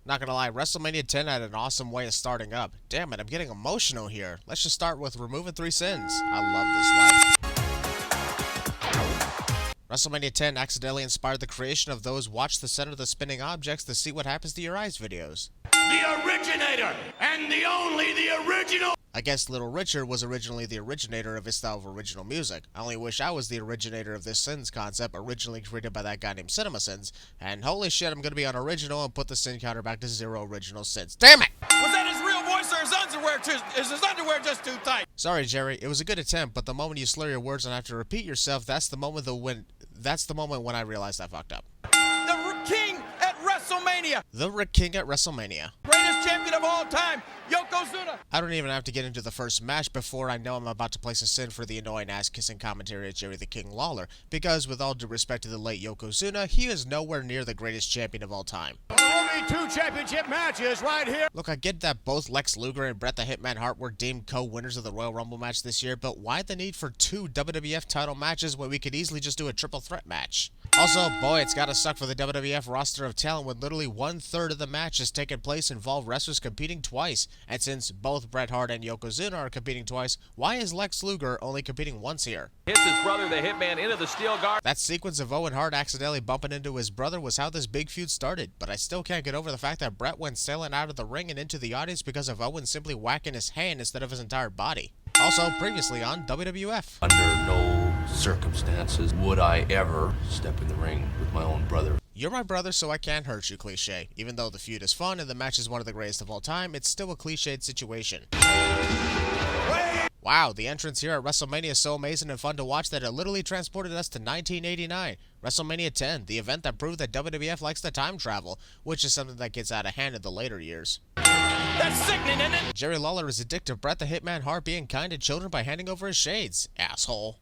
Not gonna lie, WrestleMania 10 had an awesome way of starting up. Damn it, I'm getting emotional here. Let's just start with removing 3 sins. I love this life. WrestleMania 10 accidentally inspired the creation of those watch the center of the spinning objects to see what happens to your eyes videos. The originator, and the only the original! I guess Little Richard was originally the originator of his style of original music. I only wish I was the originator of this sins concept originally created by that guy named Cinema Sins. And holy shit, I'm gonna be unoriginal and put the sin counter back to 0 original sins. Damn it! Was that his real voice or is his underwear just too tight? Sorry, Jerry. It was a good attempt, but the moment you slur your words and have to repeat yourself, that's the moment when I realized I fucked up. The king at WrestleMania! The King at WrestleMania. Greatest champion of all time, Yokozuna! I don't even have to get into the first match before I know I'm about to place a sin for the annoying ass-kissing commentary of Jerry the King Lawler, because with all due respect to the late Yokozuna, he is nowhere near the greatest champion of all time. Only 2 championship matches right here. Look, I get that both Lex Luger and Bret the Hitman Hart were deemed co-winners of the Royal Rumble match this year, but why the need for 2 WWF title matches when we could easily just do a triple threat match? Also, boy, it's gotta suck for the WWF roster of talent when literally 1/3 of the matches taking place involve wrestlers competing twice. And since both Bret Hart and Yokozuna are competing twice, why is Lex Luger only competing once here? Hits his brother, the Hitman, into the steel guard. That sequence of Owen Hart accidentally bumping into his brother was how this big feud started, but I still can't get over the fact that Bret went sailing out of the ring and into the audience because of Owen simply whacking his hand instead of his entire body. Also, previously on WWF. Under no circumstances would I ever step in the ring with my own brother. You're my brother, so I can't hurt you, cliche. Even though the feud is fun and the match is one of the greatest of all time, it's still a cliched situation. Wow, the entrance here at WrestleMania is so amazing and fun to watch that it literally transported us to 1989. WrestleMania 10, the event that proved that WWF likes to time travel, which is something that gets out of hand in the later years. That's sickening, isn't it? Jerry Lawler is addicted to Bret the Hitman Hart being kind to children by handing over his shades. Asshole.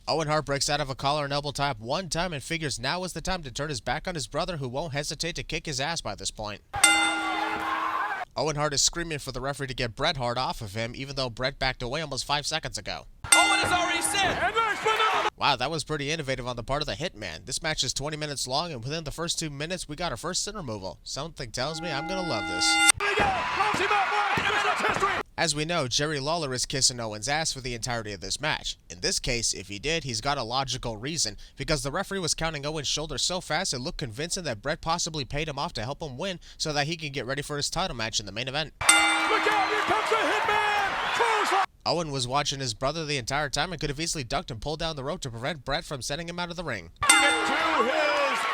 Owen Hart breaks out of a collar and elbow tie one time and figures now is the time to turn his back on his brother who won't hesitate to kick his ass by this point. Owen Hart is screaming for the referee to get Bret Hart off of him even though Bret backed away almost 5 seconds ago. Owen has already said! Wow, that was pretty innovative on the part of the Hitman. This match is 20 minutes long and within the first 2 minutes we got our first sin removal. Something tells me I'm gonna love this. As we know, Jerry Lawler is kissing Owen's ass for the entirety of this match. In this case, if he did, he's got a logical reason, because the referee was counting Owen's shoulder so fast it looked convincing that Bret possibly paid him off to help him win so that he can get ready for his title match in the main event. Look out, here comes the Hitman! Owen was watching his brother the entire time and could have easily ducked and pulled down the rope to prevent Bret from sending him out of the ring. To his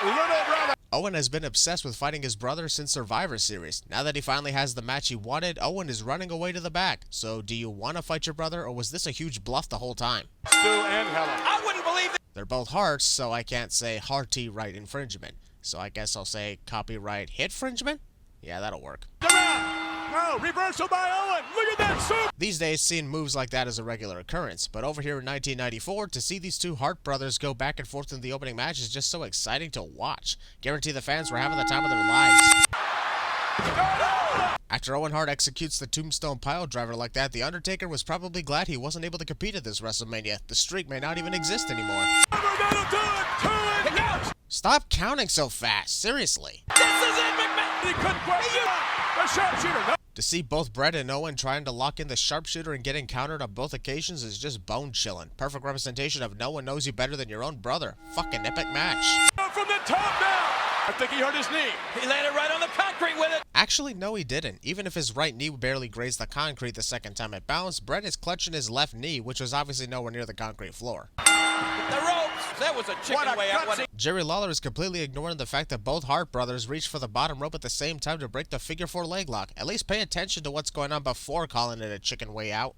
little brother. Owen has been obsessed with fighting his brother since Survivor Series. Now that he finally has the match he wanted, Owen is running away to the back. So do you want to fight your brother, or was this a huge bluff the whole time? Stu and Helen. I wouldn't believe it! They're both Harts, so I can't say hearty right infringement. So I guess I'll say copyright hit infringement? Yeah, that'll work. No, reversal by Owen. Look at that soup. These days, seeing moves like that is a regular occurrence, but over here in 1994, to see these two Hart brothers go back and forth in the opening match is just so exciting to watch. Guarantee the fans were having the time of their lives. After Owen Hart executes the Tombstone Piledriver like that, The Undertaker was probably glad he wasn't able to compete at this WrestleMania. The streak may not even exist anymore. Stop counting so fast, seriously. This is it, McMahon! He couldn't quite. The sharpshooter. No. To see both Bret and Owen trying to lock in the sharpshooter and getting countered on both occasions is just bone-chilling. Perfect representation of no one knows you better than your own brother. Fucking epic match. From the top down. I think he hurt his knee. He landed right on the concrete with it! Actually, no he didn't. Even if his right knee barely grazed the concrete the second time it bounced, Bret is clutching his left knee, which was obviously nowhere near the concrete floor. The ropes! That was a chicken way out, wasn't it? Jerry Lawler is completely ignoring the fact that both Hart brothers reached for the bottom rope at the same time to break the figure 4 leg lock. At least pay attention to what's going on before calling it a chicken way out.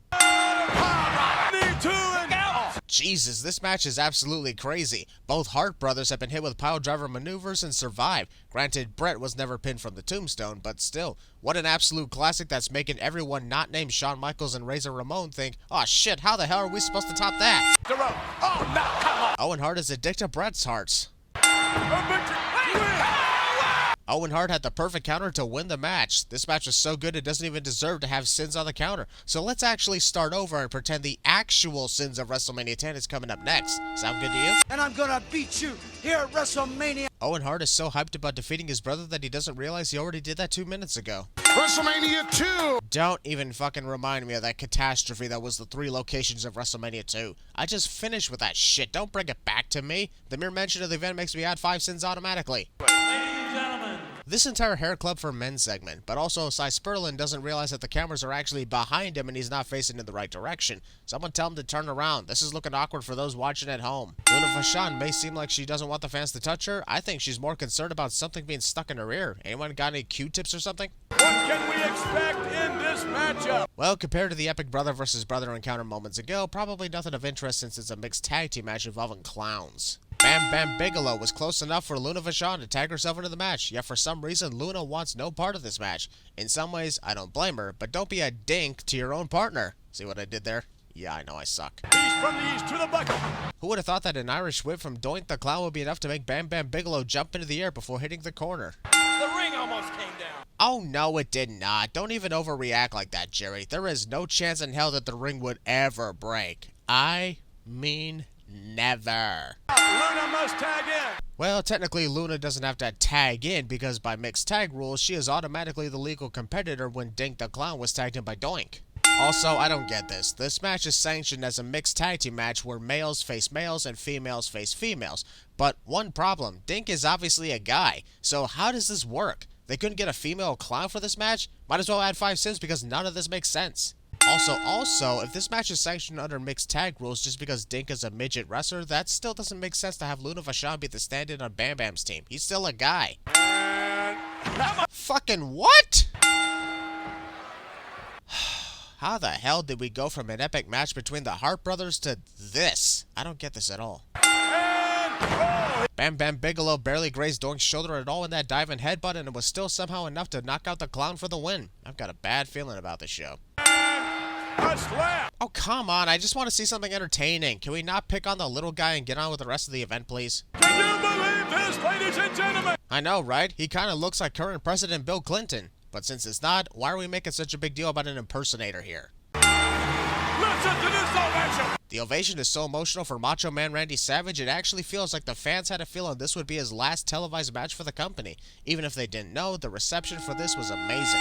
Jesus, this match is absolutely crazy. Both Hart brothers have been hit with piledriver maneuvers and survived. Granted, Bret was never pinned from the tombstone, but still, what an absolute classic that's making everyone not named Shawn Michaels and Razor Ramon think, oh shit, how the hell are we supposed to top that? Oh, no, come on. Owen Hart is addicted to Bret's hearts. Owen Hart had the perfect counter to win the match. This match was so good it doesn't even deserve to have sins on the counter. So let's actually start over and pretend the actual sins of WrestleMania 10 is coming up next. Sound good to you? And I'm gonna beat you here at WrestleMania. Owen Hart is so hyped about defeating his brother that he doesn't realize he already did that 2 minutes ago. WrestleMania 2! Don't even fucking remind me of that catastrophe that was the 3 locations of WrestleMania 2. I just finished with that shit. Don't bring it back to me. The mere mention of the event makes me add 5 sins automatically. This entire hair club for men segment, but also Cy Sperlin doesn't realize that the cameras are actually behind him and he's not facing in the right direction. Someone tell him to turn around. This is looking awkward for those watching at home. Luna Vachon may seem like she doesn't want the fans to touch her. I think she's more concerned about something being stuck in her ear. Anyone got any Q-tips or something? What can we expect in this matchup? Well, compared to the epic brother versus brother encounter moments ago, probably nothing of interest since it's a mixed tag team match involving clowns. Bam Bam Bigelow was close enough for Luna Vachon to tag herself into the match, yet for some reason Luna wants no part of this match. In some ways, I don't blame her, but don't be a dink to your own partner. See what I did there? Yeah, I know I suck. He's from the east to the bucket. Who would have thought that an Irish whip from Doink the Clown would be enough to make Bam Bam Bigelow jump into the air before hitting the corner? The ring almost came down. Oh no, it did not. Don't even overreact like that, Jerry. There is no chance in hell that the ring would ever break. I mean never. Luna must tag in. Well, technically Luna doesn't have to tag in because by mixed tag rules, she is automatically the legal competitor when Dink the Clown was tagged in by Doink. Also, I don't get this. This match is sanctioned as a mixed tag team match where males face males and females face females. But one problem, Dink is obviously a guy. So how does this work? They couldn't get a female clown for this match? Might as well add 5 sins because none of this makes sense. Also, if this match is sanctioned under mixed tag rules just because Dink is a midget wrestler, that still doesn't make sense to have Luna Vachon be the stand-in on Bam Bam's team. He's still a guy. Fucking what? How the hell did we go from an epic match between the Hart brothers to this? I don't get this at all. Bam Bam Bigelow barely grazed Doink's shoulder at all in that dive and headbutt, and it was still somehow enough to knock out the clown for the win. I've got a bad feeling about this show. Oh, come on. I just want to see something entertaining. Can we not pick on the little guy and get on with the rest of the event, please? Can you believe this, ladies and gentlemen? I know, right? He kind of looks like current President Bill Clinton. But since it's not, why are we making such a big deal about an impersonator here? Listen to this ovation. The ovation is so emotional for Macho Man Randy Savage, it actually feels like the fans had a feeling this would be his last televised match for the company. Even if they didn't know, the reception for this was amazing.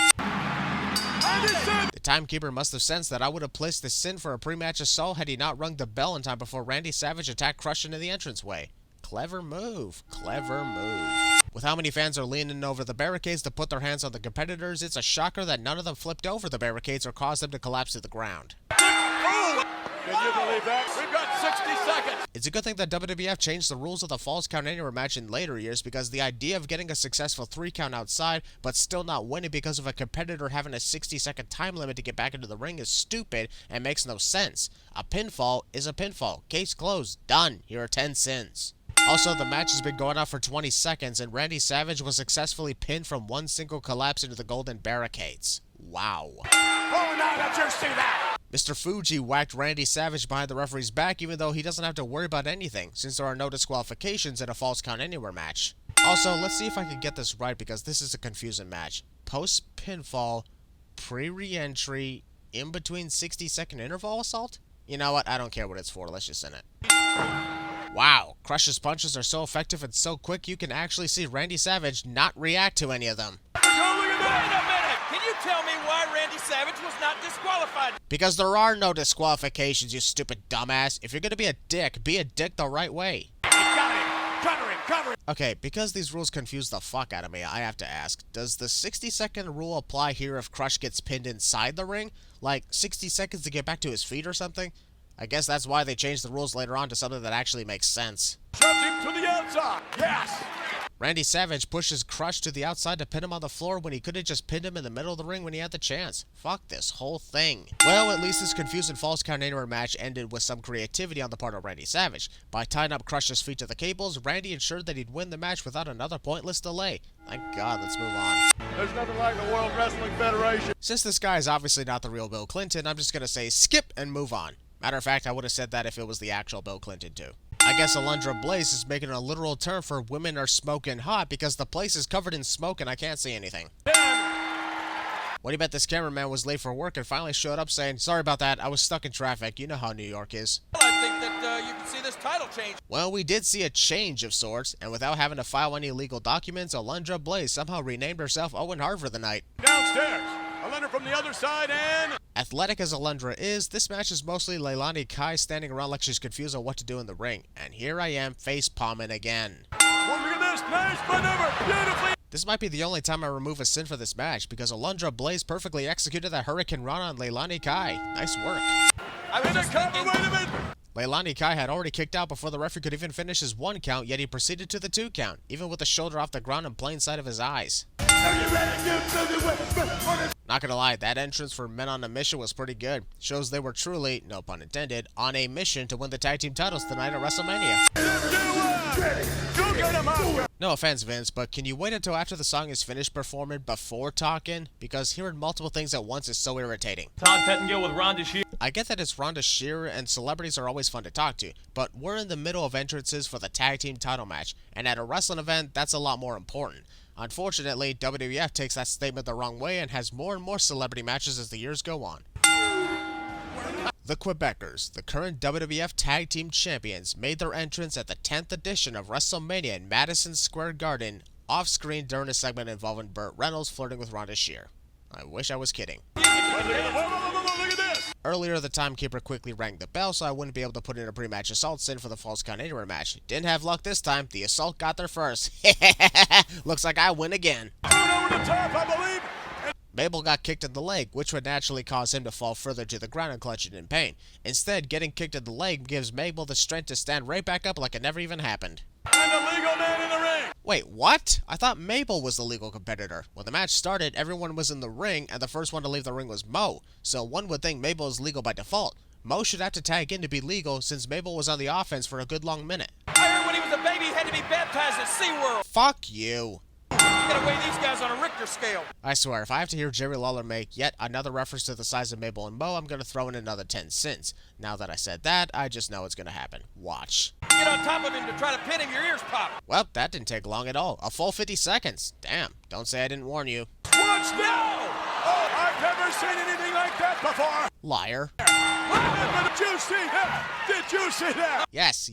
The timekeeper must have sensed that I would have placed the sin for a pre-match assault had he not rung the bell in time before Randy Savage attacked Crush into the entranceway. Clever move. Clever move. With how many fans are leaning over the barricades to put their hands on the competitors, it's a shocker that none of them flipped over the barricades or caused them to collapse to the ground. Can you believe that? We've got 60 seconds. It's a good thing that WWF changed the rules of the Falls Count Anywhere match in later years because the idea of getting a successful 3 count outside but still not winning because of a competitor having a 60-second time limit to get back into the ring is stupid and makes no sense. A pinfall is a pinfall. Case closed. Done. Here are 10 sins. Also, the match has been going on for 20 seconds and Randy Savage was successfully pinned from one single collapse into the golden barricades. Wow. Oh, now that you see that. Mr. Fuji whacked Randy Savage behind the referee's back even though he doesn't have to worry about anything since there are no disqualifications in a Falls Count Anywhere match. Also, let's see if I can get this right because this is a confusing match. Post-pinfall, pre-re-entry, in between 60-second interval assault? You know what? I don't care what it's for. Let's just end it. Wow, Crush's punches are so effective and so quick you can actually see Randy Savage not react to any of them. Wait a minute. Can you tell me why Randy Savage was not disqualified? Because there are no disqualifications, you stupid dumbass. If you're gonna be a dick the right way. Cover him. Okay, because these rules confuse the fuck out of me, I have to ask, does the 60-second rule apply here if Crush gets pinned inside the ring? Like 60 seconds to get back to his feet or something? I guess that's why they changed the rules later on to something that actually makes sense. Shoved him to the outside. Yes. Randy Savage pushes Crush to the outside to pin him on the floor when he could have just pinned him in the middle of the ring when he had the chance. Fuck this whole thing. Well, at least this confusing Falls Count Anywhere match ended with some creativity on the part of Randy Savage. By tying up Crush's feet to the cables, Randy ensured that he'd win the match without another pointless delay. Thank God, let's move on. There's nothing like the World Wrestling Federation. Since this guy is obviously not the real Bill Clinton, I'm just gonna say skip and move on. Matter of fact, I would have said that if it was the actual Bill Clinton too. I guess Alundra Blaze is making a literal term for women are smoking hot because the place is covered in smoke and I can't see anything. What do you bet this cameraman was late for work and finally showed up saying, sorry about that, I was stuck in traffic. You know how New York is. Well, I think that you can see this title change. Well, we did see a change of sorts, and without having to file any legal documents, Alundra Blaze somehow renamed herself Owen Hart for the night. Downstairs. Alundra from the other side and... Athletic as Alundra is, this match is mostly Leilani Kai standing around like she's confused on what to do in the ring. And here I am, face palming again. Well, look at this. Nice maneuver. Beautifully. This might be the only time I remove a sin for this match, because Alundra Blaze perfectly executed that Hurricane Rana on Leilani Kai. Nice work. I was just thinking. Wait a minute. Leilani Kai had already kicked out before the referee could even finish his 1 count, yet he proceeded to the 2 count, even with the shoulder off the ground in plain sight of his eyes. Not gonna lie, that entrance for Men on a Mission was pretty good. Shows they were truly, no pun intended, on a mission to win the tag team titles tonight at WrestleMania. Go get him, Oscar. No offense, Vince, but can you wait until after the song is finished performing before talking? Because hearing multiple things at once is so irritating. Todd Pettengill with Rhonda Shear. I get that it's Rhonda Shearer and celebrities are always fun to talk to, but we're in the middle of entrances for the tag team title match, and at a wrestling event, that's a lot more important. Unfortunately, WWF takes that statement the wrong way and has more and more celebrity matches as the years go on. The Quebecers, the current WWF Tag Team Champions, made their entrance at the 10th edition of WrestleMania in Madison Square Garden, off-screen during a segment involving Burt Reynolds flirting with Rhonda Shear. I wish I was kidding. Look at this. Earlier, the timekeeper quickly rang the bell so I wouldn't be able to put in a pre-match assault sin for the Falls Count Anywhere match. Didn't have luck this time. The assault got there first. Looks like I win again. Over the top, I believe. Mabel got kicked in the leg, which would naturally cause him to fall further to the ground and clutching in pain. Instead, getting kicked in the leg gives Mabel the strength to stand right back up like it never even happened. And the legal man in the ring. Wait, what? I thought Mabel was the legal competitor. When the match started, everyone was in the ring, and the first one to leave the ring was Mo. So one would think Mabel is legal by default. Mo should have to tag in to be legal, since Mabel was on the offense for a good long minute. I heard when he was a baby, he had to be baptized at SeaWorld. Fuck you. You gotta weigh these guys on a Richter scale. I swear, if I have to hear Jerry Lawler make yet another reference to the size of Mabel and Mo, I'm gonna throw in another 10 cents. Now that I said that, I just know it's gonna happen. Watch. Get on top of him to try to pin him, your ears pop. Well, that didn't take long at all. A full 50 seconds. Damn, don't say I didn't warn you. Watch now. Oh, I've never seen anything like that before. Liar. Did you see that? Did you see that? Yes!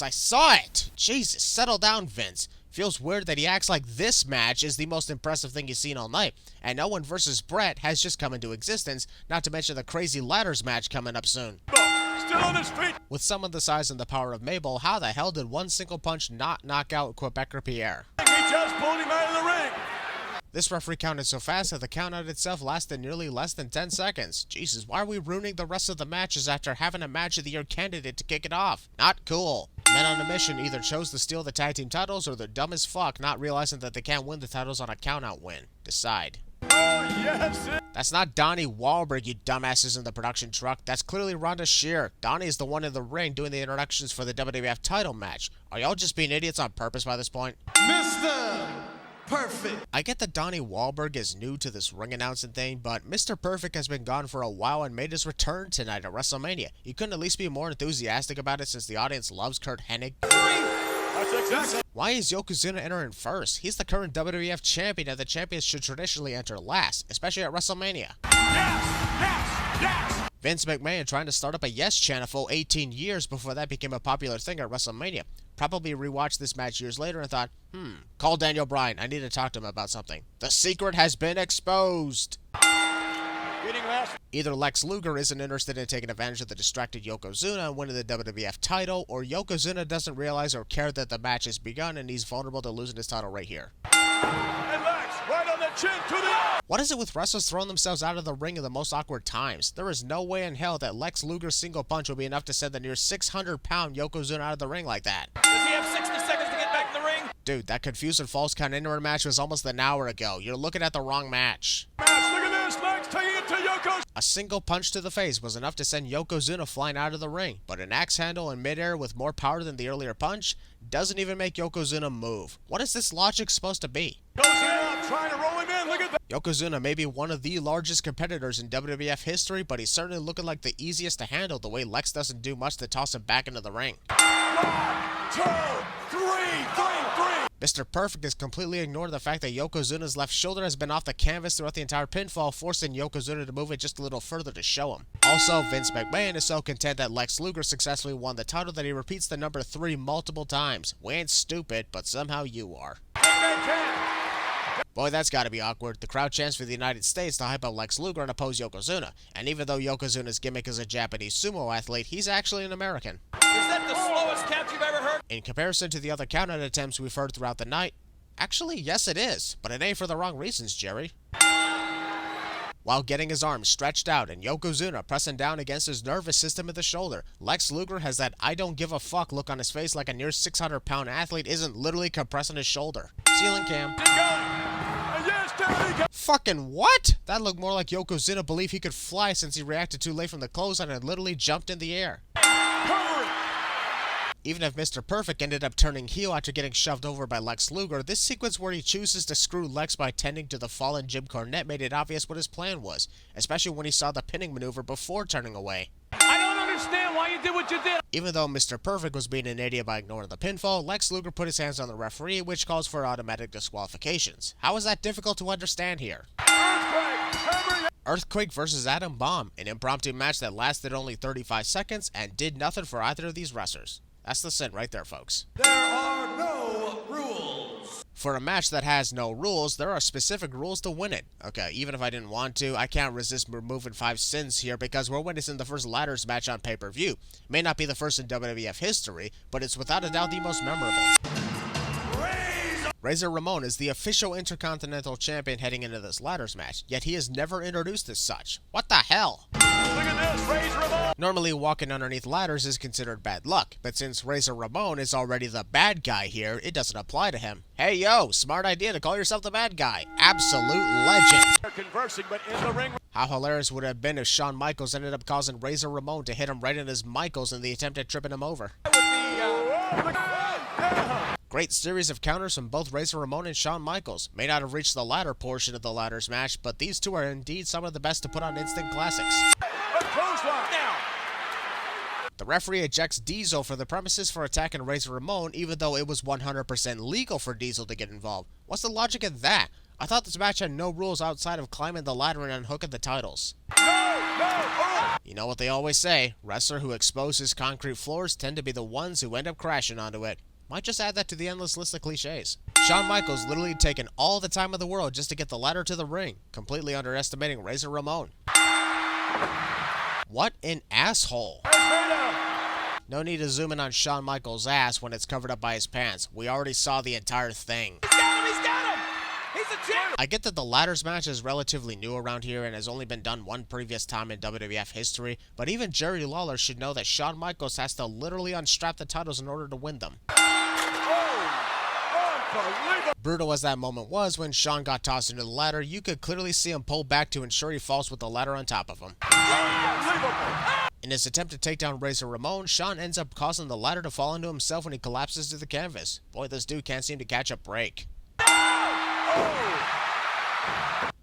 I saw it! Jesus, settle down, Vince. Feels weird that he acts like this match is the most impressive thing he's seen all night. And Owen versus Bret has just come into existence, not to mention the crazy ladders match coming up soon. Still on his feet. With someone the size and the power of Mabel, how the hell did one single punch not knock out Quebecer Pierre? He just pulled him out of the ring. This referee counted so fast that the countout itself lasted nearly less than 10 seconds. Jesus, why are we ruining the rest of the matches after having a match of the year candidate to kick it off? Not cool. Men on a Mission either chose to steal the tag team titles or they're dumb as fuck, not realizing that they can't win the titles on a countout win. Decide. Oh, yes. That's not Donnie Wahlberg, you dumbasses in the production truck. That's clearly Rhonda Shear. Donnie is the one in the ring doing the introductions for the WWF title match. Are y'all just being idiots on purpose by this point? Mr. Perfect. I get that Donnie Wahlberg is new to this ring announcing thing, but Mr. Perfect has been gone for a while and made his return tonight at WrestleMania. You couldn't at least be more enthusiastic about it since the audience loves Kurt Hennig? That's exactly. Why is Yokozuna entering first? He's the current WWF champion and the champions should traditionally enter last, especially at WrestleMania. Yes. Vince McMahon trying to start up a Yes chant a full 18 years before that became a popular thing at WrestleMania. Probably rewatched this match years later and thought, call Daniel Bryan, I need to talk to him about something. The secret has been exposed. Getting last. Either Lex Luger isn't interested in taking advantage of the distracted Yokozuna and winning the WWF title, or Yokozuna doesn't realize or care that the match has begun and he's vulnerable to losing his title right here. And Lex, right on the chin to the... What is it with wrestlers throwing themselves out of the ring in the most awkward times? There is no way in hell that Lex Luger's single punch will be enough to send the near 600-pound Yokozuna out of the ring like that. Does he have 60 seconds to get back in the ring? Dude, that confused and false count anywhere match was almost an hour ago. You're looking at the wrong match. Look at this. Lex taking it to Yokozuna. A single punch to the face was enough to send Yokozuna flying out of the ring, but an axe handle in midair with more power than the earlier punch doesn't even make Yokozuna move. What is this logic supposed to be? Goes in, trying to roll him in. Look at that. Yokozuna may be one of the largest competitors in WWF history, but he's certainly looking like the easiest to handle the way Lex doesn't do much to toss him back into the ring. 1, 2, 3. Mr. Perfect is completely ignoring the fact that Yokozuna's left shoulder has been off the canvas throughout the entire pinfall, forcing Yokozuna to move it just a little further to show him. Also, Vince McMahon is so content that Lex Luger successfully won the title that he repeats the number 3 multiple times. We ain't stupid, but somehow you are. Boy, that's gotta be awkward. The crowd chants for the United States to hype up Lex Luger and oppose Yokozuna. And even though Yokozuna's gimmick is a Japanese sumo athlete, he's actually an American. Is that the slowest count you've ever heard? In comparison to the other count-out attempts we've heard throughout the night, actually, yes it is, but it ain't for the wrong reasons, Jerry. While getting his arms stretched out and Yokozuna pressing down against his nervous system at the shoulder, Lex Luger has that I don't give a fuck look on his face like a near 600-pound athlete isn't literally compressing his shoulder. Ceiling cam. Fucking what? That looked more like Yokozuna believed he could fly since he reacted too late from the clothesline and literally jumped in the air. Even if Mr. Perfect ended up turning heel after getting shoved over by Lex Luger, this sequence where he chooses to screw Lex by tending to the fallen Jim Cornette made it obvious what his plan was, especially when he saw the pinning maneuver before turning away. I don't understand why you did what you did. Even though Mr. Perfect was being an idiot by ignoring the pinfall, Lex Luger put his hands on the referee, which calls for automatic disqualifications. How is that difficult to understand here? Earthquake versus Atom Bomb, an impromptu match that lasted only 35 seconds and did nothing for either of these wrestlers. That's the sin right there, folks. There are no rules. For a match that has no rules, there are specific rules to win it. Okay, even if I didn't want to, I can't resist removing 5 sins here because we're witnessing the first ladders match on pay-per-view. It may not be the first in WWF history, but it's without a doubt the most memorable. Razor Ramon is the official Intercontinental Champion heading into this ladders match, yet he is never introduced as such. What the hell? Look at this, Razor Ramon. Normally, walking underneath ladders is considered bad luck, but since Razor Ramon is already the bad guy here, it doesn't apply to him. Hey yo, smart idea to call yourself the bad guy. Absolute legend. They're conversing, but in the ring. How hilarious would it have been if Shawn Michaels ended up causing Razor Ramon to hit him right in his Michaels in the attempt at tripping him over. Great series of counters from both Razor Ramon and Shawn Michaels. May not have reached the latter portion of the ladders match, but these two are indeed some of the best to put on instant classics. The referee ejects Diesel for the premises for attacking Razor Ramon, even though it was 100% legal for Diesel to get involved. What's the logic of that? I thought this match had no rules outside of climbing the ladder and unhooking the titles. You know what they always say, wrestlers who expose his concrete floors tend to be the ones who end up crashing onto it. Might just add that to the endless list of cliches. Shawn Michaels literally taken all the time of the world just to get the ladder to the ring, completely underestimating Razor Ramon. What an asshole. No need to zoom in on Shawn Michaels' ass when it's covered up by his pants. We already saw the entire thing. He's got him! He's a champ! I get that the ladders match is relatively new around here and has only been done one previous time in WWF history, but even Jerry Lawler should know that Shawn Michaels has to literally unstrap the titles in order to win them. Brutal as that moment was, when Shawn got tossed into the ladder, you could clearly see him pull back to ensure he falls with the ladder on top of him. In his attempt to take down Razor Ramon, Shawn ends up causing the ladder to fall into himself when he collapses to the canvas. Boy, this dude can't seem to catch a break.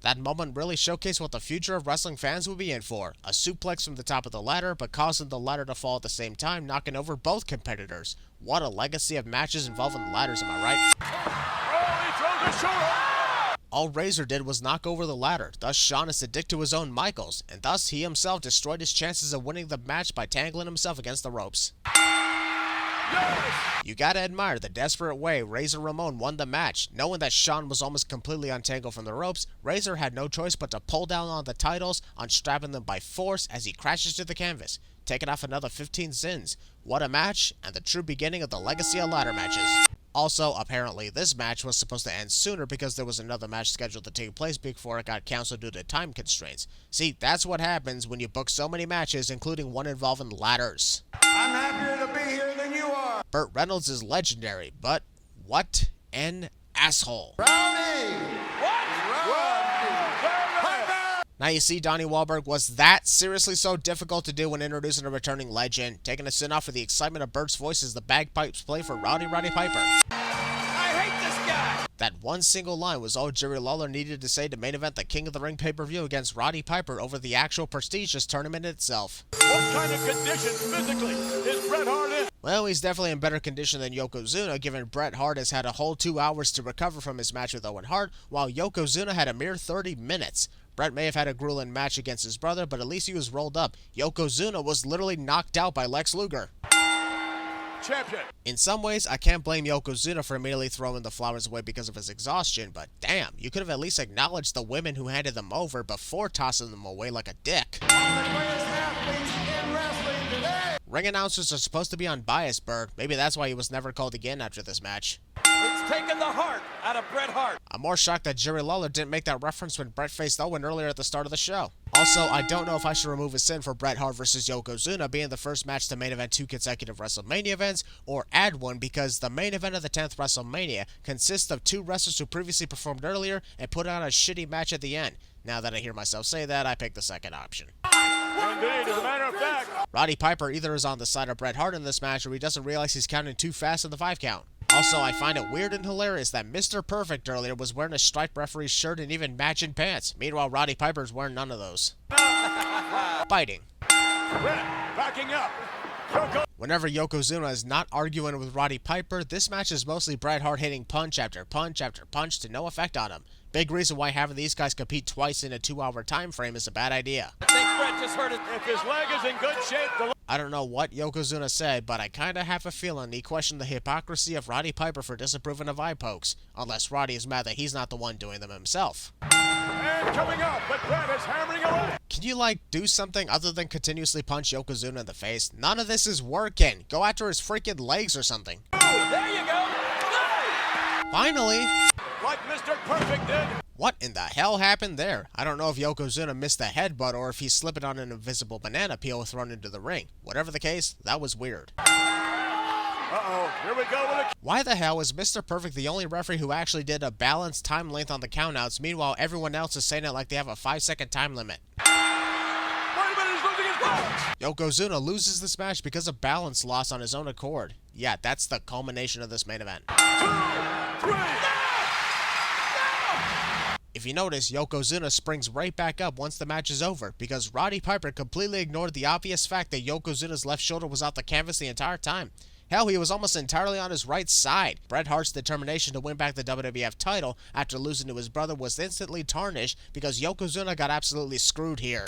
That moment really showcased what the future of wrestling fans would be in for. A suplex from the top of the ladder, but causing the ladder to fall at the same time, knocking over both competitors. What a legacy of matches involving ladders, am I right? All Razor did was knock over the ladder, thus Shawn is to dick to his own Michaels, and thus he himself destroyed his chances of winning the match by tangling himself against the ropes. You gotta admire the desperate way Razor Ramon won the match. Knowing that Shawn was almost completely untangled from the ropes, Razor had no choice but to pull down on the titles, unstrapping them by force as he crashes to the canvas, taking off another 15 sins. What a match, and the true beginning of the legacy of ladder matches. Also, apparently, this match was supposed to end sooner because there was another match scheduled to take place before it got canceled due to time constraints. See, that's what happens when you book so many matches, including one involving ladders. I'm happier to be here than you are. Burt Reynolds is legendary, but what an asshole. Rowdy! Now you see, Donnie Wahlberg, was that seriously so difficult to do when introducing a returning legend? Taking a sin off for the excitement of Burt's voice as the bagpipes play for Rowdy Roddy Piper. I hate this guy! That one single line was all Jerry Lawler needed to say to main event the King of the Ring pay-per-view against Roddy Piper over the actual prestigious tournament itself. What kind of condition physically is Bret Hart in? Well, he's definitely in better condition than Yokozuna, given Bret Hart has had a whole 2 hours to recover from his match with Owen Hart, while Yokozuna had a mere 30 minutes. Bret may have had a grueling match against his brother, but at least he was rolled up. Yokozuna was literally knocked out by Lex Luger. Champion. In some ways, I can't blame Yokozuna for immediately throwing the flowers away because of his exhaustion, but damn, you could have at least acknowledged the women who handed them over before tossing them away like a dick. Ring announcers are supposed to be unbiased, Burt. Maybe that's why he was never called again after this match. It's taken the heart out of Bret Hart. I'm more shocked that Jerry Lawler didn't make that reference when Bret faced Owen earlier at the start of the show. Also, I don't know if I should remove a sin for Bret Hart versus Yokozuna being the first match to main event 2 consecutive WrestleMania events, or add one because the main event of the 10th WrestleMania consists of 2 wrestlers who previously performed earlier and put on a shitty match at the end. Now that I hear myself say that, I pick the second option. Indeed, as a matter of fact. Roddy Piper either is on the side of Bret Hart in this match or he doesn't realize he's counting too fast in the 5 count. Also, I find it weird and hilarious that Mr. Perfect earlier was wearing a striped referee's shirt and even matching pants. Meanwhile, Roddy Piper's wearing none of those. Fighting. Bret backing up. Whenever Yokozuna is not arguing with Roddy Piper, this match is mostly Bret Hart hitting punch after punch after punch to no effect on him. Big reason why having these guys compete twice in a 2-hour time frame is a bad idea. I think Bret just hurt his... If his leg is in good shape, I don't know what Yokozuna said, but I kinda have a feeling he questioned the hypocrisy of Roddy Piper for disapproving of eye pokes. Unless Roddy is mad that he's not the one doing them himself. and coming up, but Bret is hammering away. Can you, do something other than continuously punch Yokozuna in the face? None of this is working. Go after his freaking legs or something. There you go. Finally! Like Mr. Perfect did. What in the hell happened there? I don't know if Yokozuna missed the headbutt or if he's slipping on an invisible banana peel thrown into the ring. Whatever the case, that was weird. Uh-oh, here we go with a... Why the hell is Mr. Perfect the only referee who actually did a balanced time length on the countouts, meanwhile everyone else is saying it like they have a 5-second time limit? Wait a minute, he's losing his balance. Yokozuna loses this match because of balance loss on his own accord. Yeah, that's the culmination of this main event. 2, 3. If you notice, Yokozuna springs right back up once the match is over, because Roddy Piper completely ignored the obvious fact that Yokozuna's left shoulder was off the canvas the entire time. Hell, he was almost entirely on his right side. Bret Hart's determination to win back the WWF title after losing to his brother was instantly tarnished because Yokozuna got absolutely screwed here.